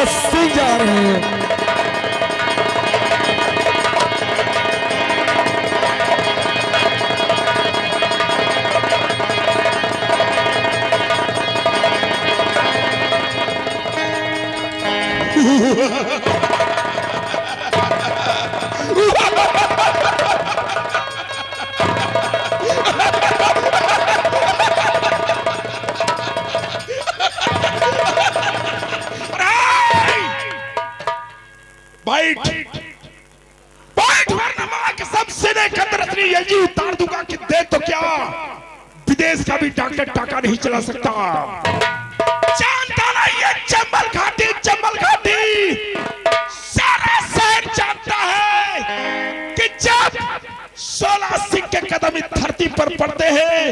सिंह जा रहे हैं। उतार दूंगा कि दे तो क्या विदेश का भी डॉक्टर टाका नहीं चला सकता। जानता ना ये चंबल घाटी सारा शहर जानता है कि जब 16 सिंह के कदम इस धरती पर पड़ते हैं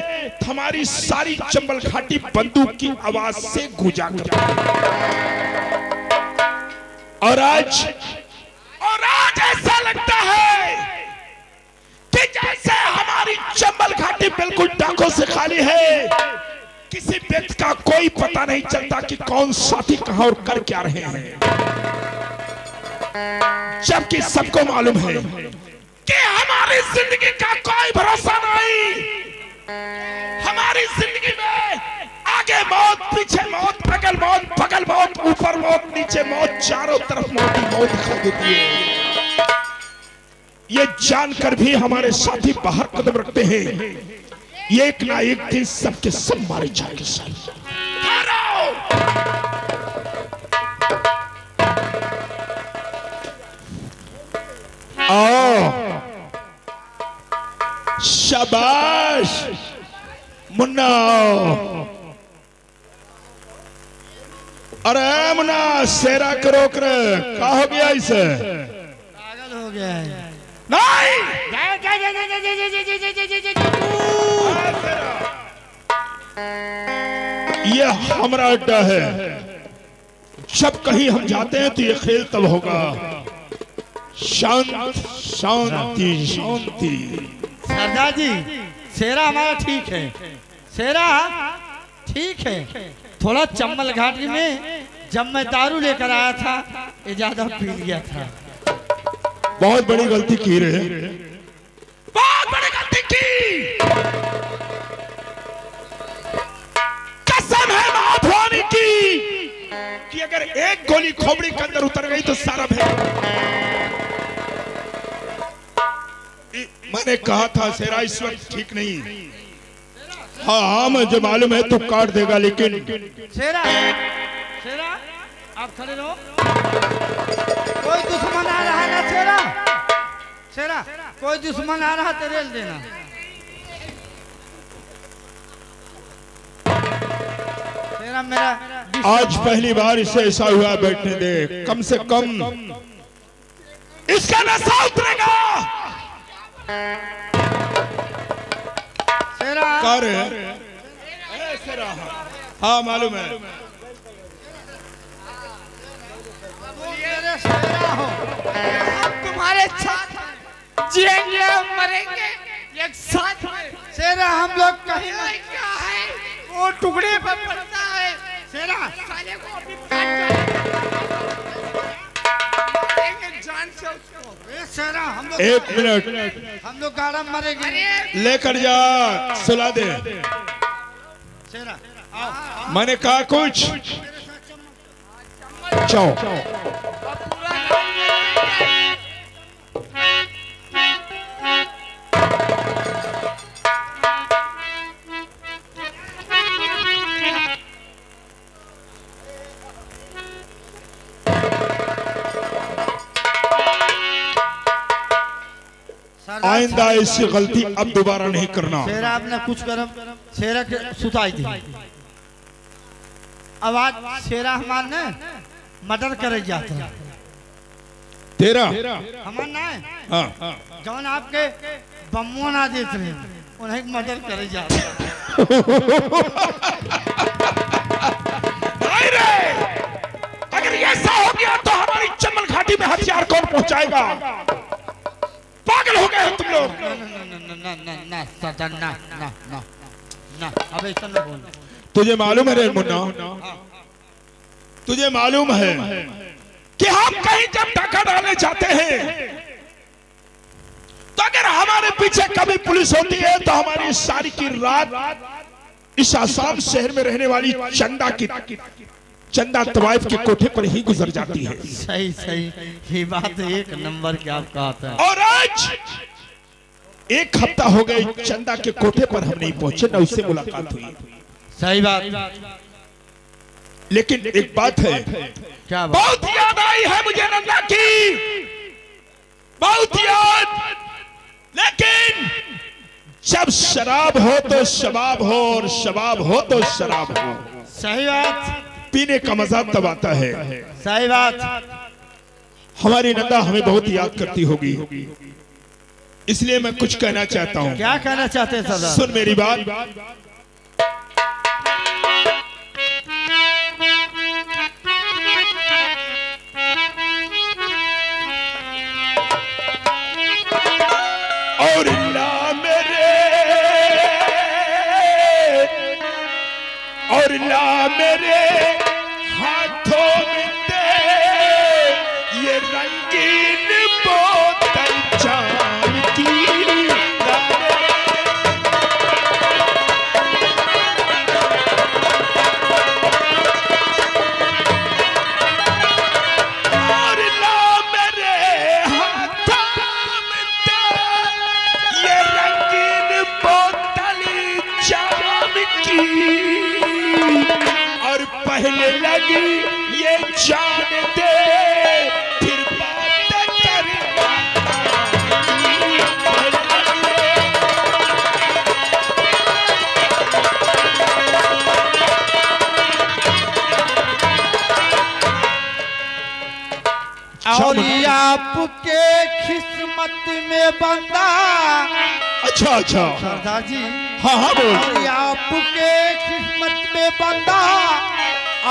हमारी सारी चंबल घाटी बंदूक की आवाज से गूंजा करती है। और आज ऐसा लगता है कि जैसे हमारी चंबल घाटी बिल्कुल डाकों से खाली है। किसी व्यक्ति का कोई पता नहीं चलता कि कौन साथी कहां और कर क्या रहे हैं, जबकि सबको मालूम है कि हमारी जिंदगी का कोई भरोसा नहीं। हमारी जिंदगी में आगे मौत, पीछे मौत, बगल मौत, ऊपर मौत, नीचे मौत, चारों तरफ मौत ही मौत दिखाई देती है। ये जानकर भी हमारे साथी बाहर कदम रखते हैं, एक ना एक दिन सबके सब मारे जाएंगे। शाबाश मुन्ना। अरे मुन्ना शेरा करो कर, क्या हो गया इसे? पागल हो गया है। नहीं ये हमारा अड्डा है, जब कहीं हम जाते हैं तो ये खेल तब होगा। शांति शांति शांति। सरदार जी शेरा हमारा ठीक है, शेरा ठीक है। थोड़ा चंबल घाटी में जब मैं दारू लेकर आया था ये ज्यादा पी लिया था। बहुत बड़ी गलती की रे, बहुत बड़ी गलती की। कसम है महाभवानी की कि अगर एक गोली खोपड़ी के अंदर उतर गई तो सारा भेद। मैंने कहा था शेरा इस वक्त ठीक नहीं। हाँ हाँ मुझे मालूम है तू काट देगा, लेकिन शेरा आप खड़े रहो। कोई दुश्मन आ रहा है ना शेरा, कोई दुश्मन आ रहा तो रेल देना। शेरा मेरा आज पहली बार इसे ऐसा हुआ, बैठने दे, कम से कम इसका नशा उतरेगा। शेरा हाँ मालूम है। तुम्हारे साथ जिएंगे और मरेंगे एक साथ। शेरा हम लोग कहीं क्या है वो टुकड़े पर पड़ता है। शेरा साले को अभी काट जान से उसको। शेरा हम लोग एक मिनट, हम लोग गाड़ा मरेंगे। लेकर जा, सुला दे। शेरा मैंने कहा कुछ जाओ। आइंदा ऐसी गलती अब दोबारा नहीं करना। शेरा आपने कुछ करम शेरा के सुताई थी आवाज। शेरा हमार ने मर्डर करे जाता तेरा हमार ना है। हाँ जौन आपके बम्मो ना देते रहे उन्हें मर्डर करे जाता। अगर ऐसा हो गया तो हमारी चंबल घाटी में हथियार कौन पहुंचाएगा? पागल हो गए तुम लोग। ना अब ऐसा न बोल। तुझे मालूम है रे मुन्ना, तुझे मालूम है कि हम कहीं जब डाका डालने जाते हैं तो अगर हमारे पीछे कभी पुलिस होती है तो हमारी सारी की रात इस आसाम शहर में रहने वाली चंदा तवाइफ के कोठे पर ही गुजर जाती है। सही सही, ये बात एक नंबर की आप कहते हैं। और आज 1 हफ्ता हो गए चंदा के कोठे पर हम नहीं पहुंचे, न उससे मुलाकात हुई। सही बात। लेकिन एक बात है, क्या बात? बहुत याद आई है मुझे नंदा की, बहुत याद। लेकिन जब शराब हो तो शबाब हो, और शबाब हो तो शराब हो। सही बात। पीने का मजा तब आता है। सही बात। हमारी नंदा हमें बहुत याद करती होगी, इसलिए मैं कुछ कहना चाहता हूँ। क्या कहना चाहते हैं सरदार? सुन मेरी बात। और ला मेरे हाथों में दे ये रंगीन बोतल जाम की। और ला मेरे हाथों में दे ये रंगीन बोतल जाम की। और पहले लगी ये जान दे फिर बात करना। और आपके किस्मत में बंदा। अच्छा सरदार जी। हाँ हाँ बोल। और आपके किस्मत में बंदा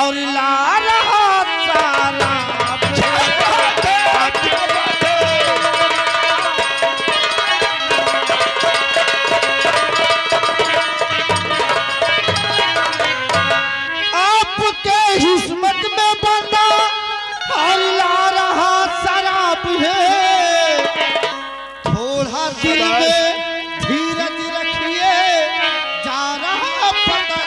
और ला रहा सारा। आपके किस्मत में बंदा और ला रहा शराब है। थोड़ा दिल में धीरज रखिए, जा रहा पता।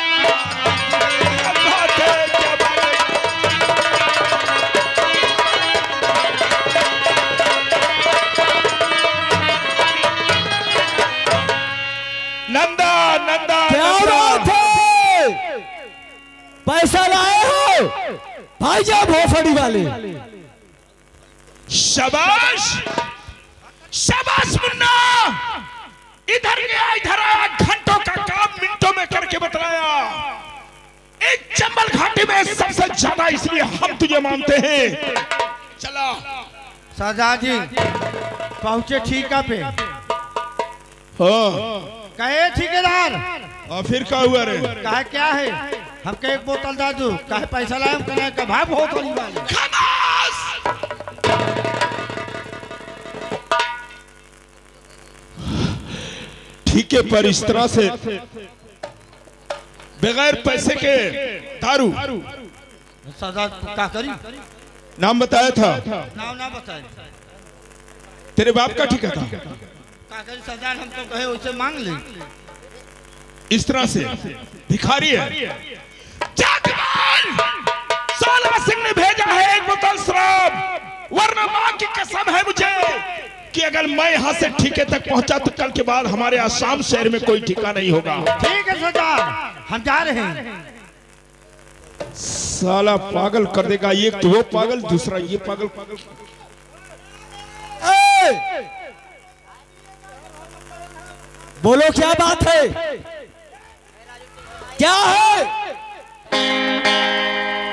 नंदा नंदा क्या बात है? पैसा लाए हो भाईजा भोसड़ी वाले? शाबाश शाबाश मुन्ना, इधर गया इधर आया, घंटों का काम मिनटों में करके बतलाया। एक चंबल घाटी में सबसे ज्यादा इसलिए हम तुझे मानते हैं। चला सरदार जी पहुंचे ठीका पे। हाँ कहे ठेकेदार और फिर क्या हुआ रे? कहे क्या है? हमके 1 बोतल दे दो। कहे पैसा लाए? कहे का भाई बहुत बड़ी वाली। खामोश! ठीक है, पर इस तरह से बगैर पैसे के दारू। सरदार क्या करी? नाम बताया था? नाम ना बताए। तेरे बाप का ठिका था? क्या करी सरदार? हम तो कहे उसे मांग ले। इस तरह से भिखारी है। सालवा सिंह ने भेजा है 1 बोतल शराब, वरना मां की कसम है मुझे कि अगर मैं यहाँ से ठीके तक पहुंचा तो कल के बाद हमारे आसाम शहर में कोई ठिका नहीं होगा। ठीक है सरदार, हम जा रहे हैं। साला पागल कर देगा, एक तो वो पागल, दूसरा ये पागल। बोलो क्या बात है? क्या है?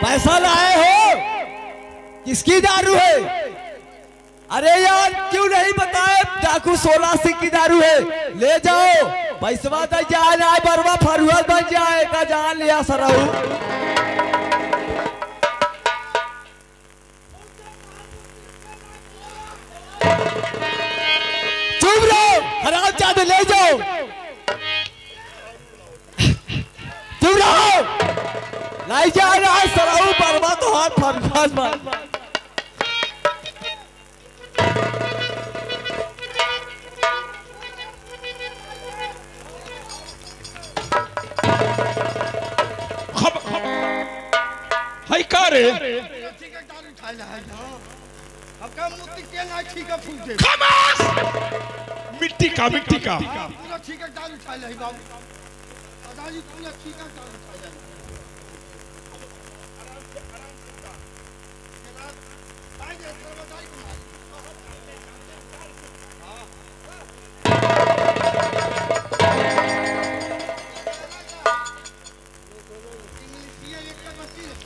पैसा लाए हो? किसकी दारू है? अरे यार क्यों नहीं बताए? डाकू 16 सिंह की दारू है, ले जाओ। पैसा तो जान आए बरवा फरुआ बन जाएगा, जान लिया सराऊ। चुप रहो, हराम चाहते, ले जाओ। चुप रहो, लाई जा रहा है सराऊ बरवा तो हाथ फरुआ बन। रे? खामोश! मिट्टी का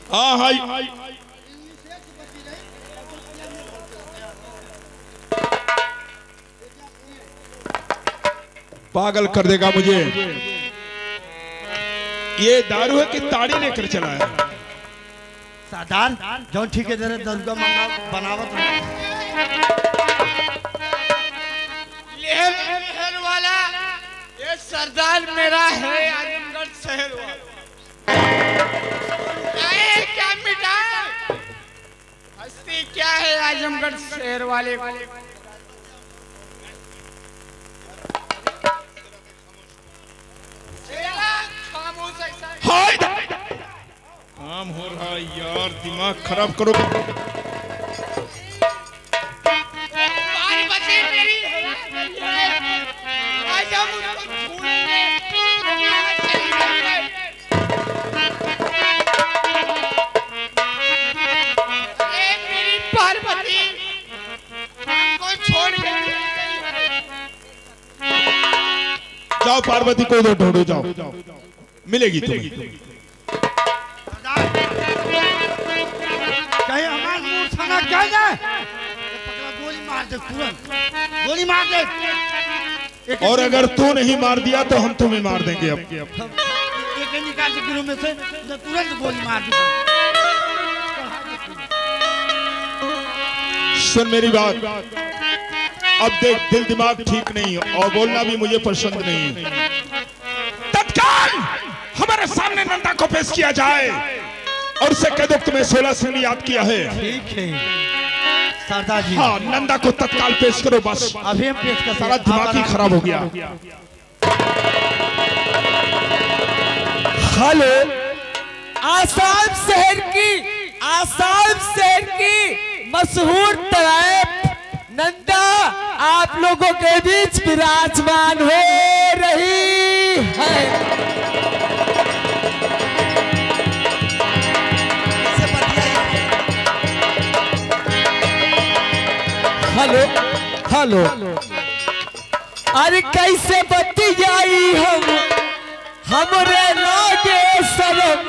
हाँ पागल कर देगा मुझे। ये दारू है कि ताड़ी लेकर चला है? सरदार जो ठेकेदार दरुगा बनावत लेहर वाला ये सरदार मेरा है आजमगढ़ शहर वाला। क्या मिटा हस्ती क्या है आजमगढ़ शहर वाले को? काम हो रहा है यार, दिमाग खराब करो। जाओ पार्वती को उधर ढूंढो, जाओ मिलेगी तुम्हें। कहीं हमारा मूड खाना क्या जाए? गोली मार दे, तुरंत गोली मार दे। और अगर तू नहीं मार दिया तो हम तुम्हें मार देंगे। अब एक निकाल के गिरोह में से तुरंत गोली मार दे। सुन मेरी बात, अब देख दिल दिमाग ठीक नहीं और बोलना भी मुझे पसंद नहीं। तत्काल हमारे सामने नंदा को पेश किया जाए और उसे कह दो तुम्हें 16 सिंह ने याद किया है। ठीक है सरदार जी। हाँ नंदा को तत्काल पेश करो बस। अभी हम पेश कर, सारा दिमाग ही खराब हो गया। हेलो, आसाम शहर की मशहूर तराइब नंदा आप लोगों के बीच विराजमान हो रही है। हेलो, अरे कैसे बतियाई हमरे लागे शरम।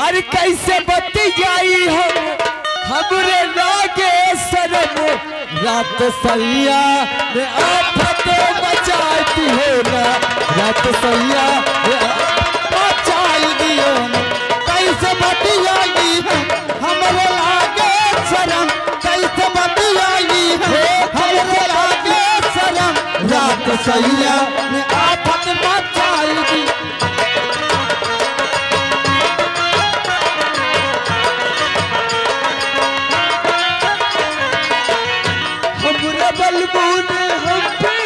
अरे कैसे बतियाई हमरे लागे शरम। रात सैया में आफत मचाती हो ना, रात सैया मचाई दियो ना। कैसे बतियाई हमरे लागे शरम। कैसे बतियाई हमरे लागे शरम। रात सैया में आफत मचाई दी। बलबू ने हम पे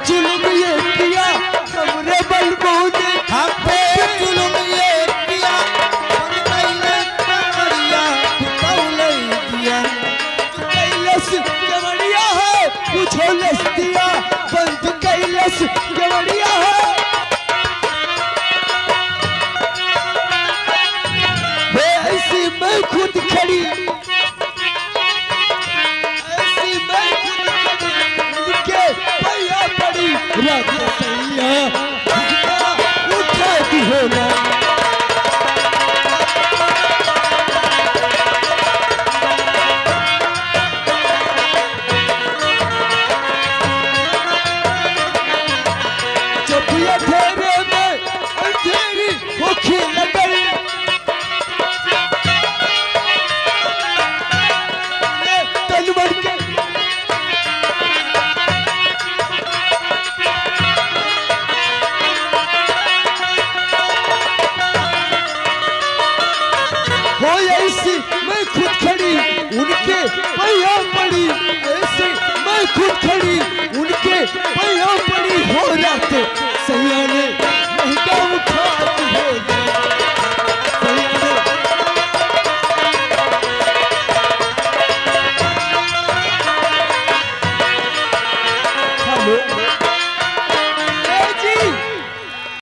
जुल्म ये किया, हमरे बलबू ने हम पे जुल्म ये किया। कैलस जवड़िया है कुछो लस दिया, बंद कैलस जवड़िया है। ऐसी मैं खुद खड़ी, रात सैया उठाती हो ना। जब अंधेरे में अंधेरी होके लगन, तलवर के मैं खुद खड़ी उनके पैया पड़ी। ऐसे मैं खुद खड़ी उनके पैया पड़ी। हो रात सैया ने महंगा उठाती हो।